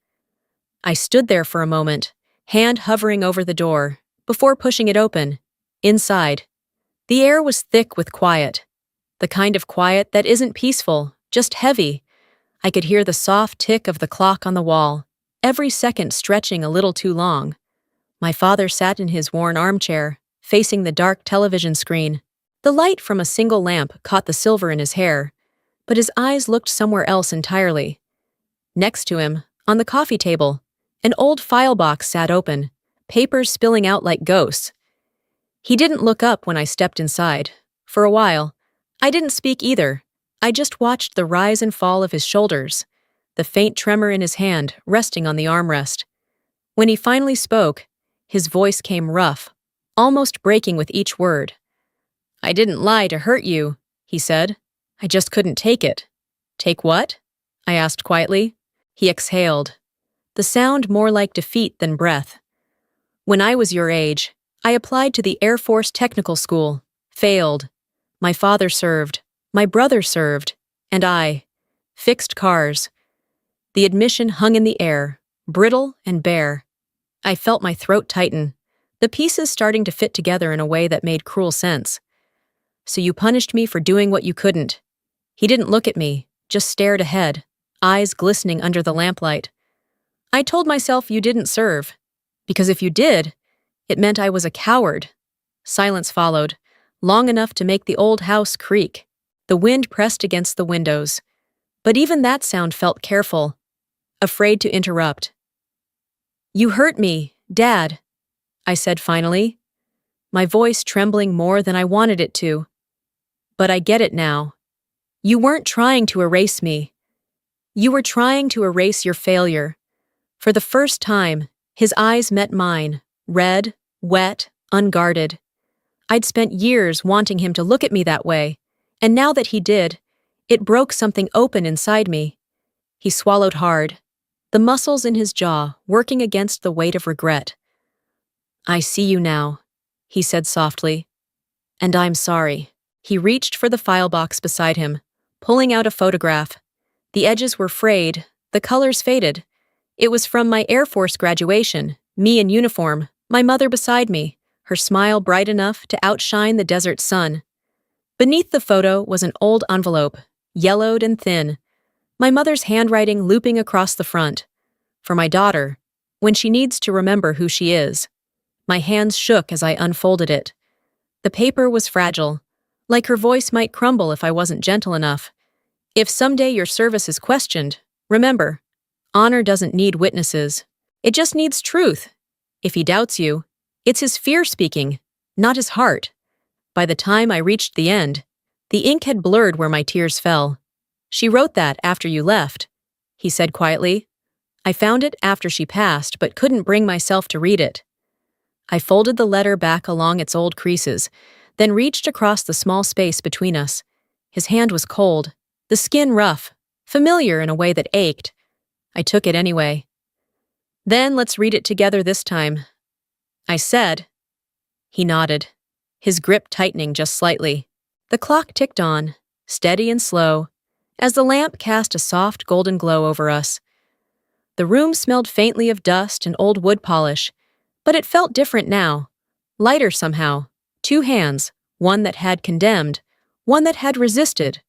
I stood there for a moment, hand hovering over the door, before pushing it open. Inside, the air was thick with quiet. The kind of quiet that isn't peaceful, just heavy. I could hear the soft tick of the clock on the wall, every second stretching a little too long. My father sat in his worn armchair, facing the dark television screen. The light from a single lamp caught the silver in his hair, but his eyes looked somewhere else entirely. Next to him, on the coffee table, an old file box sat open, papers spilling out like ghosts. He didn't look up when I stepped inside. For a while, I didn't speak either. I just watched the rise and fall of his shoulders, the faint tremor in his hand resting on the armrest. When he finally spoke, his voice came rough, almost breaking with each word. "I didn't lie to hurt you," he said. "I just couldn't take it." "Take what?" I asked quietly. He exhaled, the sound more like defeat than breath. "When I was your age, I applied to the Air Force Technical School, failed. My father served, my brother served, and I. Fixed cars. The admission hung in the air, brittle and bare. I felt my throat tighten, the pieces starting to fit together in a way that made cruel sense. "So you punished me for doing what you couldn't." He didn't look at me, just stared ahead, eyes glistening under the lamplight. "I told myself you didn't serve, because if you did, it meant I was a coward." Silence followed, long enough to make the old house creak. The wind pressed against the windows, but even that sound felt careful, afraid to interrupt. "You hurt me, Dad," I said finally. my voice trembling more than I wanted it to. But I get it now. You weren't trying to erase me. You were trying to erase your failure. For the first time, his eyes met mine, red, wet, unguarded. I'd spent years wanting him to look at me that way, and now that he did, it broke something open inside me. He swallowed hard, the muscles in his jaw working against the weight of regret. I see you now, he said softly. And I'm sorry. He reached for the file box beside him, pulling out a photograph. The edges were frayed, the colors faded. It was from my Air Force graduation, me in uniform, my mother beside me, her smile bright enough to outshine the desert sun. Beneath the photo was an old envelope, yellowed and thin, my mother's handwriting looping across the front. For my daughter, when she needs to remember who she is. My hands shook as I unfolded it. The paper was fragile, like her voice might crumble if I wasn't gentle enough. If someday your service is questioned, remember, honor doesn't need witnesses. It just needs truth. If he doubts you, it's his fear speaking, not his heart. By the time I reached the end, the ink had blurred where my tears fell. She wrote that after you left, he said quietly. I found it after she passed, but couldn't bring myself to read it. I folded the letter back along its old creases, then reached across the small space between us. His hand was cold, the skin rough, familiar in a way that ached. I took it anyway. Then let's read it together this time, I said. He nodded, his grip tightening just slightly. The clock ticked on, steady and slow, as the lamp cast a soft golden glow over us. The room smelled faintly of dust and old wood polish, but it felt different now, lighter somehow. Two hands, one that had condemned, one that had resisted,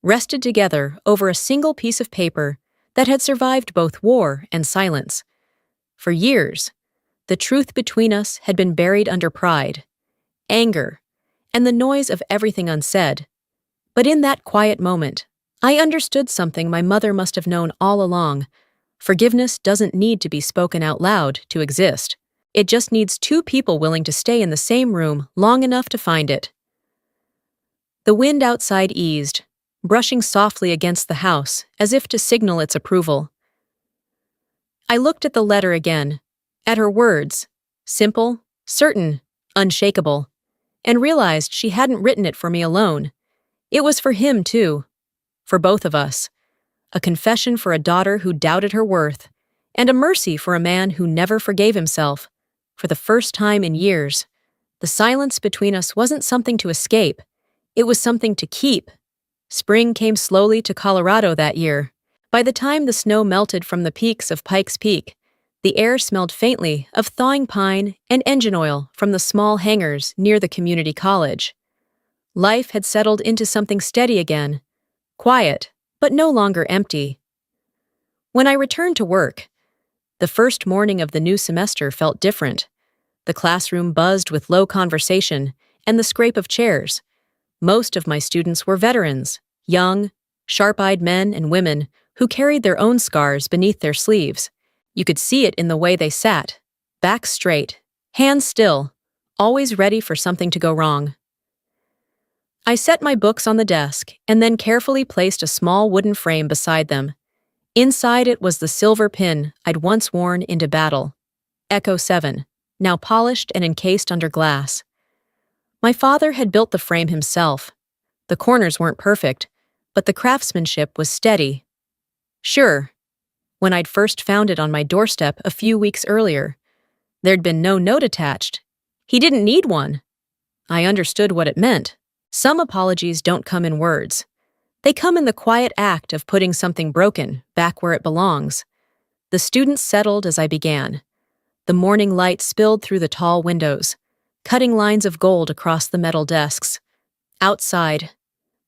rested together over a single piece of paper that had survived both war and silence. For years, the truth between us had been buried under pride, anger, and the noise of everything unsaid. But in that quiet moment, I understood something my mother must have known all along. Forgiveness doesn't need to be spoken out loud to exist. It just needs two people willing to stay in the same room long enough to find it. The wind outside eased, brushing softly against the house as if to signal its approval. I looked at the letter again, at her words, simple, certain, unshakable, and realized she hadn't written it for me alone. It was for him, too. For both of us. A confession for a daughter who doubted her worth, and a mercy for a man who never forgave himself. For the first time in years, the silence between us wasn't something to escape. It was something to keep. Spring came slowly to Colorado that year. By the time the snow melted from the peaks of Pikes Peak, the air smelled faintly of thawing pine and engine oil from the small hangars near the community college. Life had settled into something steady again, quiet, but no longer empty. When I returned to work, the first morning of the new semester felt different. The classroom buzzed with low conversation and the scrape of chairs. Most of my students were veterans, young, sharp-eyed men and women who carried their own scars beneath their sleeves. You could see it in the way they sat, back straight, hands still, always ready for something to go wrong. I set my books on the desk and then carefully placed a small wooden frame beside them. Inside it was the silver pin I'd once worn into battle. Echo 7, now polished and encased under glass. My father had built the frame himself. The corners weren't perfect, but the craftsmanship was steady. Sure, when I'd first found it on my doorstep a few weeks earlier, there'd been no note attached. He didn't need one. I understood what it meant. Some apologies don't come in words. They come in the quiet act of putting something broken back where it belongs. The students settled as I began. The morning light spilled through the tall windows, cutting lines of gold across the metal desks. Outside,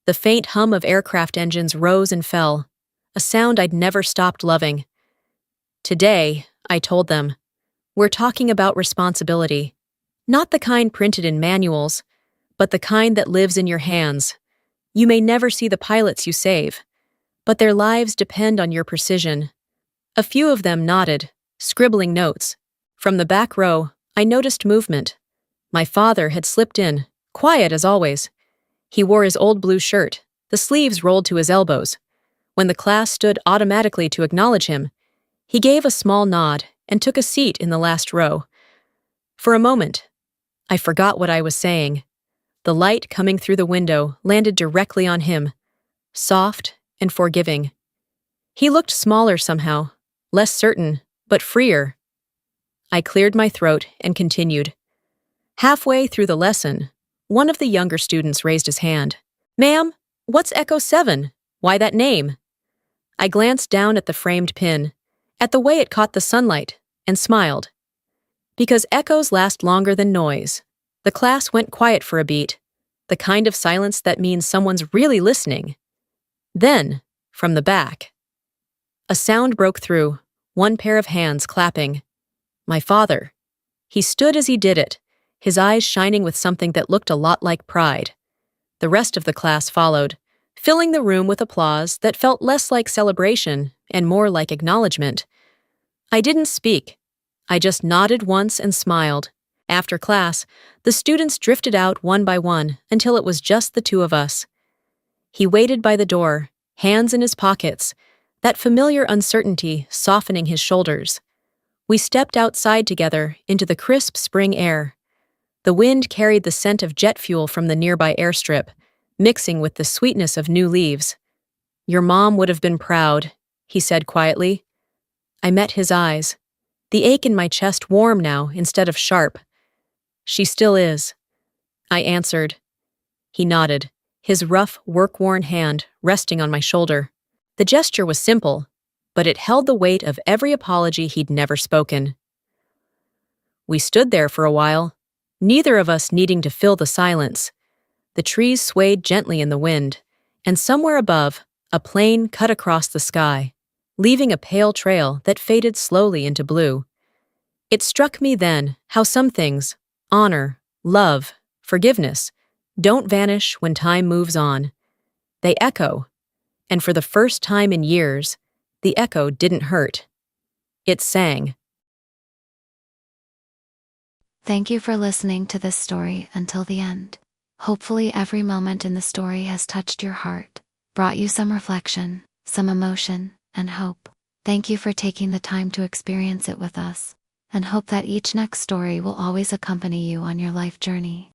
the faint hum of aircraft engines rose and fell, a sound I'd never stopped loving. Today, I told them, we're talking about responsibility. Not the kind printed in manuals, but the kind that lives in your hands. You may never see the pilots you save, but their lives depend on your precision. A few of them nodded, scribbling notes. From the back row, I noticed movement. My father had slipped in, quiet as always. He wore his old blue shirt, the sleeves rolled to his elbows. When the class stood automatically to acknowledge him, he gave a small nod and took a seat in the last row. For a moment, I forgot what I was saying. The light coming through the window landed directly on him, soft and forgiving. He looked smaller somehow, less certain, but freer. I cleared my throat and continued. Halfway through the lesson, one of the younger students raised his hand. "Ma'am, what's Echo 7? Why that name?" I glanced down at the framed pin, at the way it caught the sunlight, and smiled. Because echoes last longer than noise. The class went quiet for a beat, the kind of silence that means someone's really listening. Then, from the back, a sound broke through, one pair of hands clapping. My father. He stood as he did it, his eyes shining with something that looked a lot like pride. The rest of the class followed, filling the room with applause that felt less like celebration and more like acknowledgement. I didn't speak. I just nodded once and smiled. After class, the students drifted out one by one until it was just the two of us. He waited by the door, hands in his pockets, that familiar uncertainty softening his shoulders. We stepped outside together into the crisp spring air. The wind carried the scent of jet fuel from the nearby airstrip, mixing with the sweetness of new leaves. "Your mom would have been proud," he said quietly. I met his eyes, the ache in my chest warm now instead of sharp. "She still is," I answered. He nodded, his rough, work-worn hand resting on my shoulder. The gesture was simple, but it held the weight of every apology he'd never spoken. We stood there for a while, neither of us needing to fill the silence. The trees swayed gently in the wind, and somewhere above, a plane cut across the sky, leaving a pale trail that faded slowly into blue. It struck me then how some things, honor, love, forgiveness, don't vanish when time moves on. They echo, and for the first time in years, the echo didn't hurt. It sang. Thank you for listening to this story until the end. Hopefully every moment in the story has touched your heart, brought you some reflection, some emotion, and hope. Thank you for taking the time to experience it with us, and hope that each next story will always accompany you on your life journey.